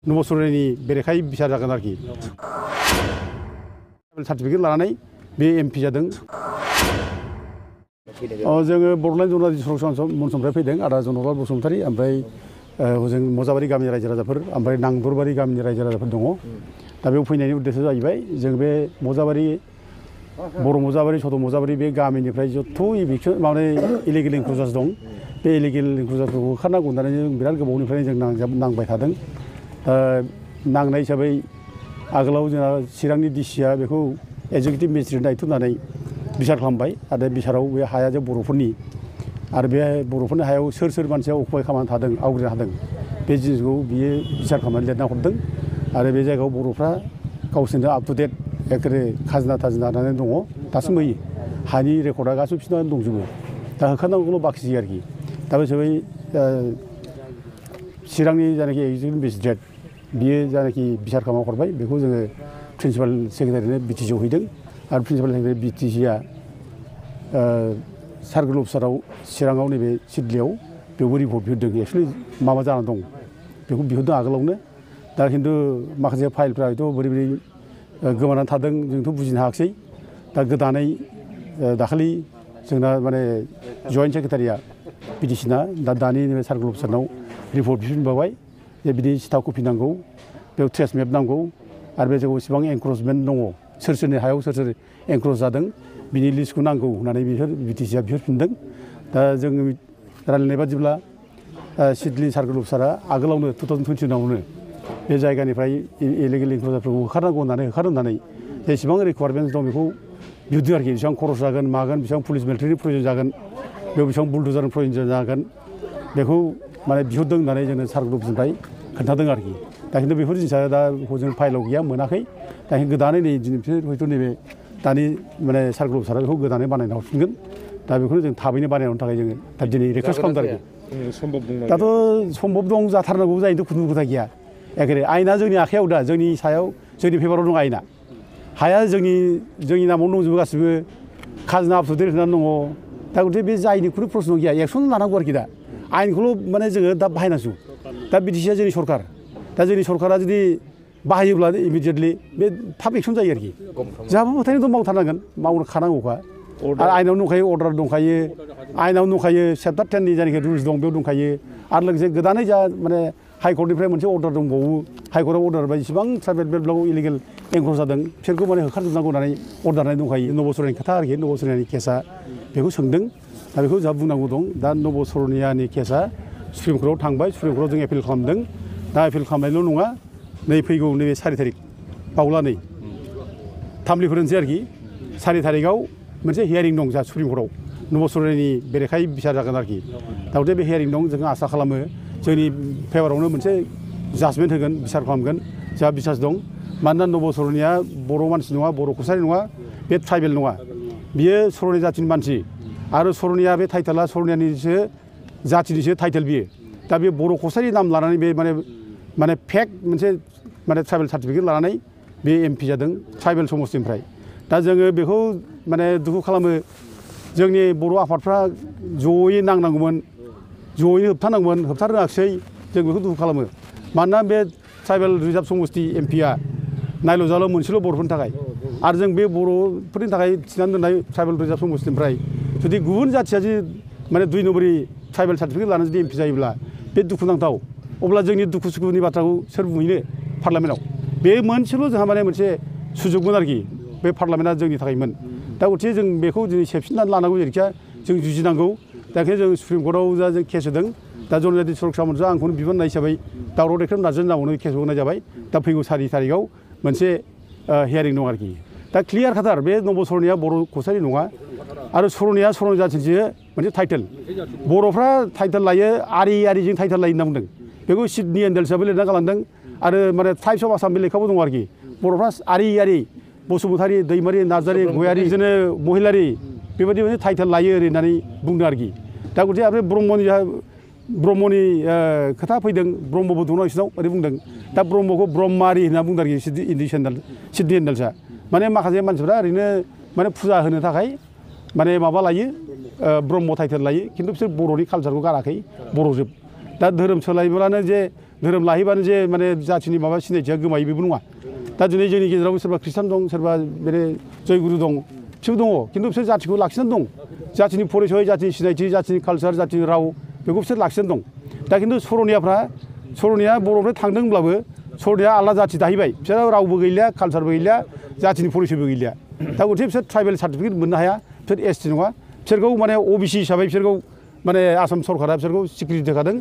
नबसरनि बेरेखायै बिसार जागोन आरोखि सार्टिफिकेट लानानै बे एमपि जादों। जोङो बड'लेण्ड जनालि सरक मनसनिफ्राय फैदों आदा जनरलाल बसुमतारी ओमफ्राय हजों मजाबारि गामिनि रायजो राजाफोर ओमफ्राय नांदरबारि गामिनि रायजो राजाफोर दङ। दा बेयाव फैनायनि उद्देश्य जाहैबाय जों बे मजाबारि बर' मजाबारि सथ' मजाबारि बे गामिनिफ्राय जथ' इभिक्सन माने इलिगेल इनक्रुजार्स दं बे इलिगेल इनक्रुजार्सखौ होखारनांगौ होननानै जों बिराद गोबावनिफ्रायनो जों नांबाय थादों। नांनाय हिसाबै आगोलाव जोंहा चिरांनि डिसिआ बेखौ एक्जिकिउटिभ मेजिस्ट्रेट दायथ' होनानै बिसार खालामबाय आरो बिसाराव बे हाया जे बर'फोरनि आरो बे बर'फोरनि हायाव सोर सोर मानसिया अकुपाय खालामनानै थादों आवग्रिनो हादों बे जिनिसखौ बियो बिसार खालामनानै लिरना हरदों आरो बे जायगायाव बर'फ्रा गावसोरनो आप टु डेट एखेबारे खाजोना थाजिना थानानै दङ दासिमबो होयो हानि रेकर्डआ गासिबो बिसिनाव दंजोबो दा होखारनांगौल' बाखि जायो आरोखि दा बे हिसाबै चिरांनि जायनाखि एक्जिकिउटिभ मेजिस्ट्रेट बियो जायनाखि बिसार खालामना हरबाय बेखौ जोङो प्रिन्सिपाल सेक्रेटारिनो बिटिसिआव हैदों आरो प्रिन्सिपाल सेक्रेटारि बिटिसिआ सार्कोल अफिसाराव चिराङाव नैबे सिडलियाव बेवबो रिपर्ट बिहरदों एक्सुवेलि मा जानानै दं बेखौ बिहरदों आगोलावनो दा खिन्थु माखासे फाइलफ्रा हयथ' बोरै बोरै गोमानानै थादों जोंथ' बुजिनो हायाखिसै दा गोदानै दाखालि जोंना माने जयेन्ट सेक्रेटारिया बिटिसिना दानि नैबे सार्कोल अफिसारनाव रिपर्ट बिहरबाय जे बिदि स्टाफ कपि नांगौ बेयाव ट्रेस मेप नांगौ आरो बे जायगायाव बेसेबां एनक्रचमेन्ट दङ सोर सोरनि हायाव सोर सोर एनक्रच जादों बिनि लिस्टखौ नांगौ होननानै बिसोर बिटिसिआ बिहरफिनदों। दा जों रायलायनाय बादिब्ला सिडली सार्कोल अफिसारा आगोलावनो 2021आवनो बे जायगानिफ्राय इलिगेल इनक्रुजारफोरखौ होखारनांगौ होननानै जेसेबां रिकुवारमेन्ट दं बेखौ बिहरदों आरोखि बेसेबां खरस जागोन मागोन बेसेबां पुलिस मिलिटारिनि प्रयजन जागोन बेयाव बेसेबां बुलडुजारनि प्रयजन जागोन बेखौ माने बिहरदों होननानै जोंनो सार्कोल अफिसनिफ्राय खोन्थादों आरोखि दा खिन्थु बेफोर जिनिसा दा हजों फाइलाव गैया मोनाखै दा गोदानै नै दिनैसो हयथ' नैबे दानि माने सार्कोल अफिसारा बेखौ गोदानै बानायना हरफिनगोन दा बेखौनो जों थाबैनो बानायनो थाखाय जोङो दा दिनै रिकुवेस्ट खालामदों आरोखि दाथ' सम्भब दं जाथारनांगौ जायैथ' खुनु खोथा गैया एखेबारे आयेना जोंनि आखायाव दा जोंनि सायाव जोंनि फेभाराव दं आयेना हाया जोंनि नामावनो दंजोबो गासिबो खाजोना आप टु डेट होनानै दङ दा गथे बे जायनि खुनु प्रश्न गैया एक्सन लानांगौ आरोखि दा आयेनखौल' माने जोङो दा बाहायनांगौ दा बिटिसिआ जोंनि सरकार दा जोंनि सरकारा जुदि बाहायोब्ला इमिडियेटलि बे थाब एक्सन जायो आरोखि जोंहाबो फोथायनाय दं मावथारनांगोन मावनो खानांगौखा आरो आयेनाव दंखायो अर्डार दंखायो आयेनाव दंखायो चेप्टार 10 नि जायनाखि रुल्स दं बेयाव दंखायो आरो लोगोसे गोदानै जा माने हाइकर्टनिफ्राय मोनसे अर्डार दंबावो हाइकर्टआव अर्डार बाय जेसेबां ट्राइबेल बेल्टआव इलिगेल एनक्रच जादों बिसोरखौ माने होखारजोबनांगौ होननानै अर्डार होनाय दंखायो नबसरनि खोथा आरोखि नबसरनियानि केसा बेखौ सोंदों दा बेखौ जोंहा बुंनांगौ दं दा नबसरनियानि केसा सुप्रिम कर्टआव थांबाय सुप्रिम कर्टआव जों एपिल खालामदों दा एपिल खालामनायल' नङा नै फैगौ नैबे 4 थारिख बावला नै थामलिफोरनोसै आरोखि 4 थारिखआव मोनसे हियारिं दं जोंहा सुप्रिम कर्टआव नबसरनि बेरेखायै बिसार जागोन आरोखि दा गथे बे हियारिं दं जों आसा खालामो जोंनि फेभारावनो मोनसे जाजमेन्ट होगोन बिसार खालामगोन जोंहा बिसास दं मानोना नबसरनिया बर' मानसि नङा बर' कसारि नङा बे ट्राइबेल नङा बियो सर'नि जाथिनि मानसि आरो सर'निया बे टाइटेला सर'नियानिसो जाथिनिसो टाइटेल बियो दा बे बर' कसारि नाम लानानै बे माने फेक मोनसे माने ट्राइबेल सार्टिफिकेट लानानै बे एमपि जादों ट्राइबेल समस्तिनिफ्राय दा जोङो बेखौ माने दुखु खालामो जोंनि बर' आफादफ्रा जयै नांनांगौमोन जयै होबथानांगौमोन होबथा रोङाखिसै जों बेखौ दुखु खालामो मानोना बे ट्राइबेल रिजार्भ समस्ति एमपिआ नायल' जाल' मोनसेल' बर'फोरनि थाखाय आरो जों बे बर'फोरनि थाखाय थिनानै दोननाय ट्राइबेल रिजार्भ समस्तिनिफ्राय जुदि गुबुन जाथिया जुदि माने 2 नम्बरि ट्राइबेल सार्टिफिकेट लानानै जुदि एमपि जायोब्ला बे दुखुनांथाव अब्ला जोंनि दुखु सुखुनि बाथ्राखौ सोर बुंहैनो पार्लामेन्टआव बे मोनसेल' जोंहा माने मोनसे सुजुगमोन आरोखि बे पार्लामेन्टआ जोंनि थाखायमोन दा गथिखे जों बेखौ दिनै सेबसिननानै लानांगौ जेरैखिया जों जुजिनांगौ दा ओंखायनो जों सुप्रिम कर्टआव जा जों केस होदों दा जनजाति सुरक्षा मन्थ्रिया आंखौनो बिबान होनाय हिसाबै दावराव देख्रेब नारजेन नामावनो केसखौ होनाय जाबाय दा फैगौ 4 थारिखआव मोनसे हियारिं दं आरोखि दा क्लियार खाथार बे नबसरनिया बर' कसारि नङा आरो सर'निया सर'नि जाथिनिसो मोनसे टाइटेल बर'फ्रा टाइटेल लायो आरिजों टाइटेल लायो होनना बुंदों बेखौ सिडनी एन्डेल्सआबो लिरना गालांदों आरो माने टाइप्स अफ आसाम बे लेखाबो दङ आरोखि बर'फ्रा आरि बसुमतारी दैमारि नार्जारि गयारि बिदिनो महिलारि बेबायदि मोनसे टाइटेल लायो ओरै होननानै बुंदों आरोखि दा गथिखे आरो ब्रह्मनि खोथा फैदों ब्रह्मबो दङ बिसोरनाव ओरै बुंदों दा ब्रह्मखौ ब्रह्मारि होनना बुंदों आरोखि सिडनी एन्डेल्सआ माने माखासे मानसिफ्रा ओरैनो माने फुजा होनो थाखाय माने माबा लायो ब्रह्म टाइटेल लायो खिन्थु बिसोर बर'नि कालसारखौ गाराखै बर'जोब दा धोरोम सोलायब्लानो जे धोरोम लाहैबानो जे माने जाथिनि माबा सिनायथिया गोमायो बेबो नङा दा दिनै जोंनि गेजेराव सोरबा खृष्टान दं सोरबा बे जयगुरु दं बिसोर दङ खिन्थु बिसोर जाथिखौ लाखिनानै दं जाथिनि परिसय जाथिनि सिनायथि जाथिनि कालसार जाथिनि राव बेखौ बिसोर लाखिनानै दं दा खिन्थु सर'निया बर'निफ्राय थांदोंब्लाबो सर'निया आलादा जाथि दाहैबाय बिसोर रावबो गैलिया कालसारबो गैलिया जाथिनि परिसयबो गैलिया दा गथिखे बिसोर ट्राइबेल सार्टिफिकेट मोननो हाया बिसोर एसटि नङा बिसोरखौ माने अबिसि हिसाबै बिसोरखौ माने आसाम सरकारा बिसोरखौ स्वीकृति होखादों।